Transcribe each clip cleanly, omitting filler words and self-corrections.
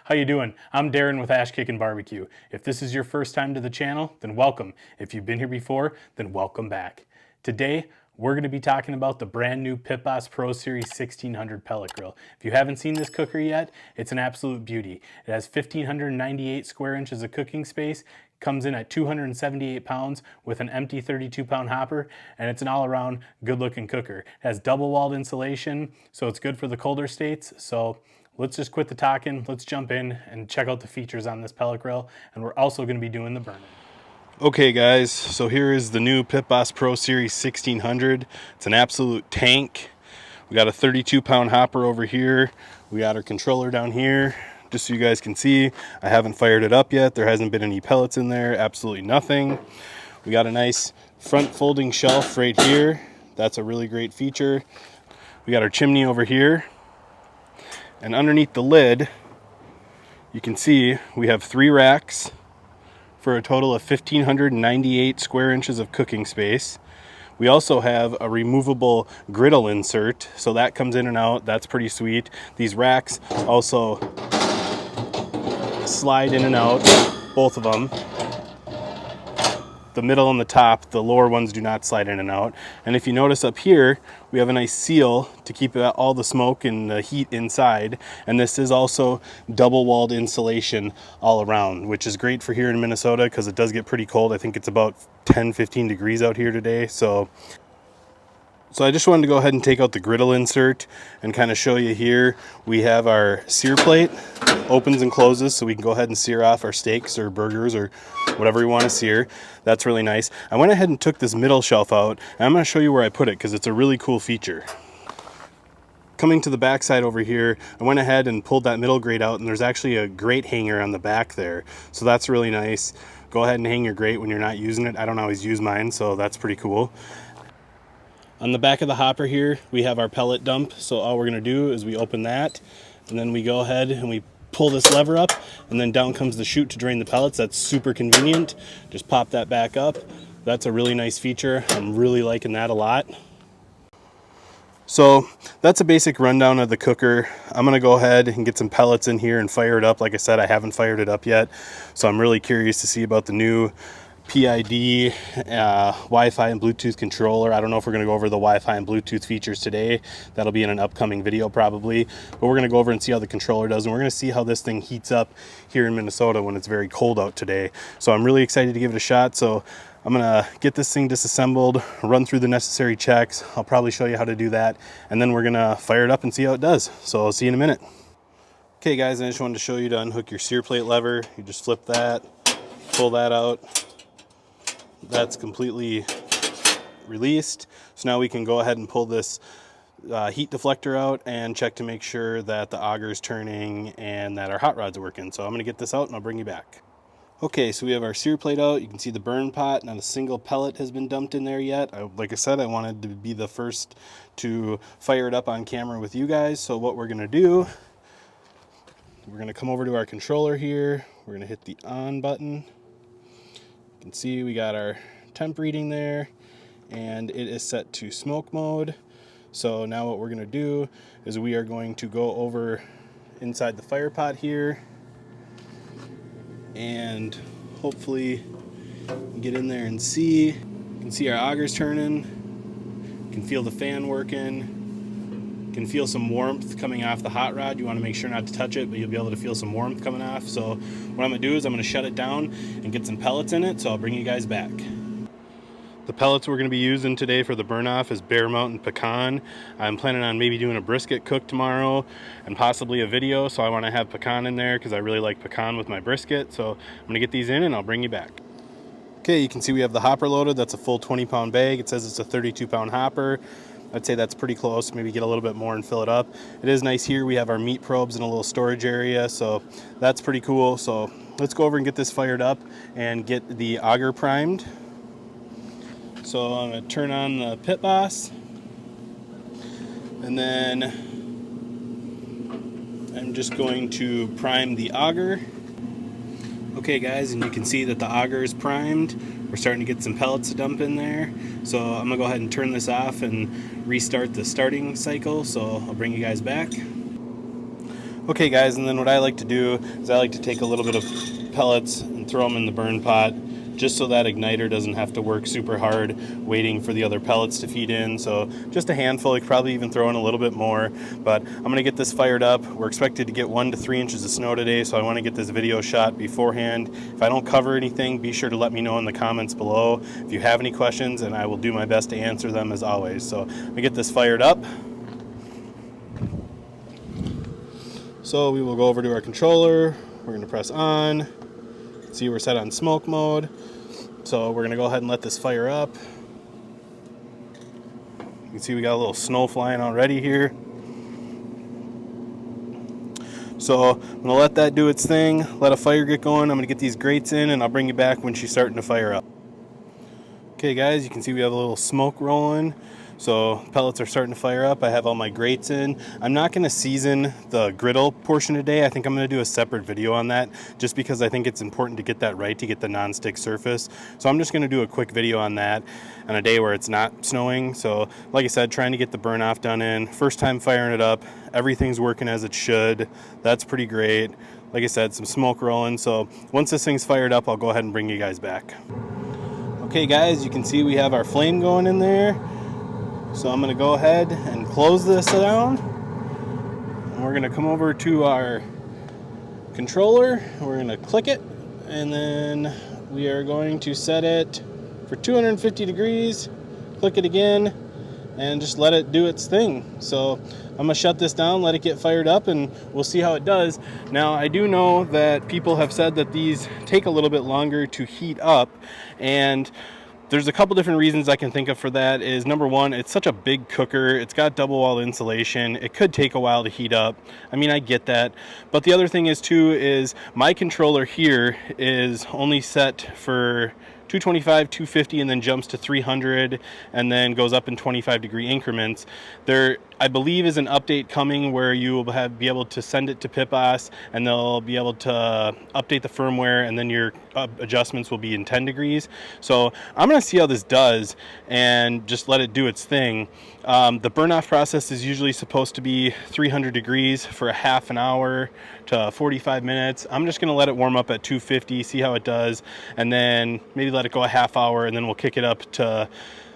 How you doing? I'm Darren with Ash Kickin' Barbecue. If this is your first time to the channel, then welcome. If you've been here before, then welcome back. Today, we're going to be talking about the brand new Pit Boss Pro Series 1600 pellet grill. If you haven't seen this cooker yet, it's an absolute beauty. It has 1,598 square inches of cooking space, comes in at 278 pounds with an empty 32-pound hopper, and it's an all-around good-looking cooker. It has double-walled insulation, so it's good for the colder states. So let's just quit the talking, let's jump in and check out the features on this pellet grill, and we're also going to be doing the burning. Okay guys, so here is the new Pit Boss Pro Series 1600. It's an absolute tank. We got a 32-pound hopper over here. We got our controller down here, just so you guys can see. I haven't fired it up yet. There hasn't been any pellets in there, absolutely nothing. We got a nice front folding shelf right here. That's a really great feature. We got our chimney over here. And underneath the lid, you can see we have 3 racks for a total of 1,598 square inches of cooking space. We also have a removable griddle insert, so that comes in and out. That's pretty sweet. These racks also slide in and out, both of them. The middle and the top, the lower ones do not slide in and out. And if you notice up here, we have a nice seal to keep all the smoke and the heat inside. And this is also double-walled insulation all around, which is great for here in Minnesota because it does get pretty cold. I think it's about 10-15 degrees out here today. So I just wanted to go ahead and take out the griddle insert and kind of show you here. We have our sear plate, opens and closes, so we can go ahead and sear off our steaks or burgers or whatever we want to sear. That's really nice. I went ahead and took this middle shelf out, and I'm going to show you where I put it because it's a really cool feature. Coming to the back side over here, I went ahead and pulled that middle grate out, and there's actually a grate hanger on the back there, so that's really nice. Go ahead and hang your grate when you're not using it. I don't always use mine, so that's pretty cool. On the back of the hopper here, we have our pellet dump. So all we're gonna do is we open that, and then we go ahead and we pull this lever up, and then down comes the chute to drain the pellets. That's super convenient. Just pop that back up. That's a really nice feature. I'm really liking that a lot. So that's a basic rundown of the cooker. I'm gonna go ahead and get some pellets in here and fire it up. Like I said, I haven't fired it up yet, so I'm really curious to see about the new PID, Wi-Fi and Bluetooth controller. I don't know if we're going to go over the Wi-Fi and Bluetooth features today. That'll be in an upcoming video probably. But we're going to go over and see how the controller does, and we're going to see how this thing heats up here in Minnesota when it's very cold out today. So I'm really excited to give it a shot. So I'm going to get this thing disassembled, run through the necessary checks. I'll probably show you how to do that, and then we're going to fire it up and see how it does. So I'll see you in a minute. Okay guys, I just wanted to show you to unhook your sear plate lever. You just flip that, pull that out. That's completely released. So now we can go ahead and pull this heat deflector out and check to make sure that the auger is turning and that our hot rod's working. So I'm going to get this out and I'll bring you back. Okay, so we have our sear plate out. You can see the burn pot. Not a single pellet has been dumped in there yet. Like I said, I wanted to be the first to fire it up on camera with you guys. So what we're going to do, we're going to come over to our controller here. We're going to hit the on button. You can see we got our temp reading there, and it is set to smoke mode. So now what we're going to do is we are going to go over inside the fire pot here and hopefully get in there and see. You can see our augers turning. You can feel the fan working. You can feel some warmth coming off the hot rod. You want to make sure not to touch it, but you'll be able to feel some warmth coming off. So what I'm going to do is I'm going to shut it down and get some pellets in it, so I'll bring you guys back. The pellets we're going to be using today for the burn off is Bear Mountain pecan. I'm planning on maybe doing a brisket cook tomorrow and possibly a video, so I want to have pecan in there because I really like pecan with my brisket. So I'm going to get these in and I'll bring you back. Okay, you can see we have the hopper loaded. That's a full 20-pound bag. It says it's a 32-pound hopper. I'd say that's pretty close. Maybe get a little bit more and fill it up. It is nice here. We have our meat probes in a little storage area, so that's pretty cool. So let's go over and get this fired up and get the auger primed. So I'm going to turn on the Pit Boss, and then I'm just going to prime the auger. Okay guys, and you can see that the auger is primed. We're starting to get some pellets to dump in there. So I'm gonna go ahead and turn this off and restart the starting cycle. So I'll bring you guys back. Okay guys, and then what I like to do is I like to take a little bit of pellets and throw them in the burn pot, just so that igniter doesn't have to work super hard waiting for the other pellets to feed in. So just a handful, you could probably even throw in a little bit more, but I'm gonna get this fired up. We're expected to get 1 to 3 inches of snow today, so I wanna get this video shot beforehand. If I don't cover anything, be sure to let me know in the comments below if you have any questions, and I will do my best to answer them as always. So I'm gonna get this fired up. So we will go over to our controller, we're gonna press on, see we're set on smoke mode. So we're gonna go ahead and let this fire up. You can see we got a little snow flying already here. So I'm gonna let that do its thing, let a fire get going. I'm gonna get these grates in and I'll bring you back when she's starting to fire up. Okay guys, you can see we have a little smoke rolling. So pellets are starting to fire up. I have all my grates in. I'm not gonna season the griddle portion today. I think I'm gonna do a separate video on that just because I think it's important to get that right, to get the non-stick surface. So I'm just gonna do a quick video on that on a day where it's not snowing. So like I said, trying to get the burn off done in. First time firing it up. Everything's working as it should. That's pretty great. Like I said, some smoke rolling. So once this thing's fired up, I'll go ahead and bring you guys back. Okay guys, you can see we have our flame going in there. So I'm going to go ahead and close this down, and we're going to come over to our controller, we're going to click it, and then we are going to set it for 250 degrees, click it again, and just let it do its thing. So I'm going to shut this down, let it get fired up, and we'll see how it does. Now I do know that people have said that these take a little bit longer to heat up, and there's a couple different reasons I can think of for that. Is number one, it's such a big cooker, it's got double wall insulation, it could take a while to heat up. I mean, I get that, but the other thing is too, is my controller here is only set for 225, 250, and then jumps to 300, and then goes up in 25-degree increments. There, I believe, is an update coming where you will be able to send it to pitboss, and they'll be able to update the firmware, and then your adjustments will be in 10 degrees. So I'm gonna see how this does and just let it do its thing. The burn off process is usually supposed to be 300 degrees for a half an hour to 45 minutes. I'm just gonna let it warm up at 250, see how it does, and then maybe let it go a half hour, and then we'll kick it up to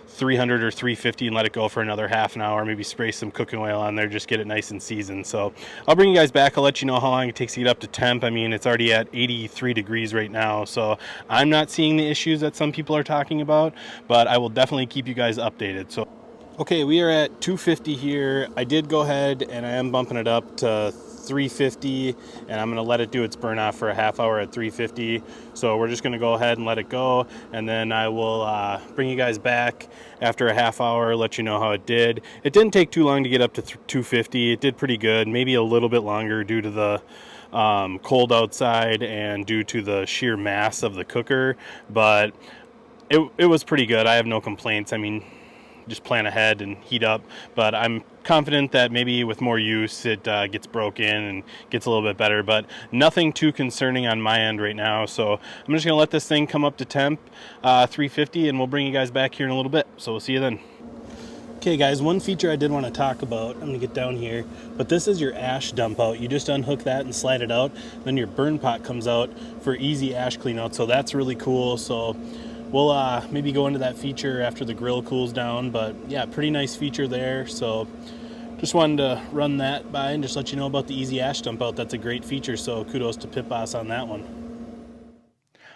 300 or 350 and let it go for another half an hour. Maybe spray some cooking oil on there, just get it nice and seasoned. So I'll bring you guys back. I'll let you know how long it takes to get up to temp. I mean, it's already at 83 degrees right now, so I'm not seeing the issues that some people are talking about, but I will definitely keep you guys updated. So okay, we are at 250 here. I did go ahead and I am bumping it up to 350, and I'm gonna let it do its burn off for a half hour at 350. So we're just gonna go ahead and let it go, and then I will bring you guys back after a half hour, let you know how it did. It didn't take too long to get up to 250. It did pretty good, maybe a little bit longer due to the cold outside and due to the sheer mass of the cooker, but it was pretty good. I have no complaints. I mean, just plan ahead and heat up, but I'm confident that maybe with more use it gets broken and gets a little bit better, but nothing too concerning on my end right now. So I'm just gonna let this thing come up to temp 350, and we'll bring you guys back here in a little bit. So we'll see you then. Okay guys, one feature I did want to talk about, I'm gonna get down here, but this is your ash dump out. You just unhook that and slide it out, then your burn pot comes out for easy ash clean out. So that's really cool. So we'll maybe go into that feature after the grill cools down, but yeah, pretty nice feature there. So just wanted to run that by and just let you know about the easy ash dump out. That's a great feature, so kudos to pitboss on that one.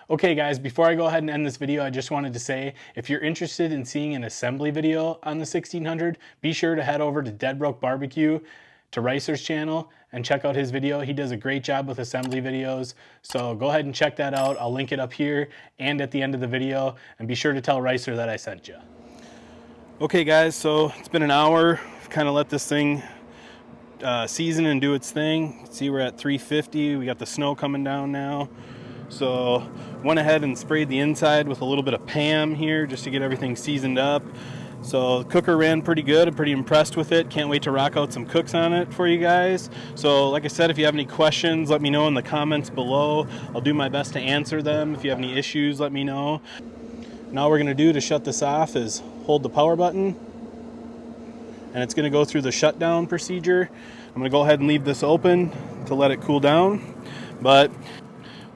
Okay guys, before I go ahead and end this video, I just wanted to say, if you're interested in seeing an assembly video on the 1600, be sure to head over to Dead Broke Barbecue, to Ricer's channel, and check out his video. He does a great job with assembly videos, so go ahead and check that out. I'll link it up here and at the end of the video, and be sure to tell Ricer that I sent you. Okay guys, so it's been an hour. Kind of let this thing season and do its thing. See, we're at 350. We got the snow coming down now. So went ahead and sprayed the inside with a little bit of Pam here just to get everything seasoned up. So the cooker ran pretty good. I'm pretty impressed with it. Can't wait to rock out some cooks on it for you guys. So like I said, if you have any questions, let me know in the comments below. I'll do my best to answer them. If you have any issues, let me know. Now what we're gonna do to shut this off is hold the power button, and it's going to go through the shutdown procedure. I'm going to go ahead and leave this open to let it cool down. But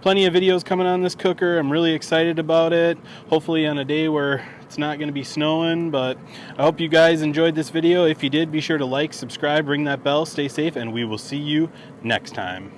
plenty of videos coming on this cooker. I'm really excited about it. Hopefully on a day where it's not going to be snowing, but I hope you guys enjoyed this video. If you did, be sure to like, subscribe, ring that bell, stay safe, and we will see you next time.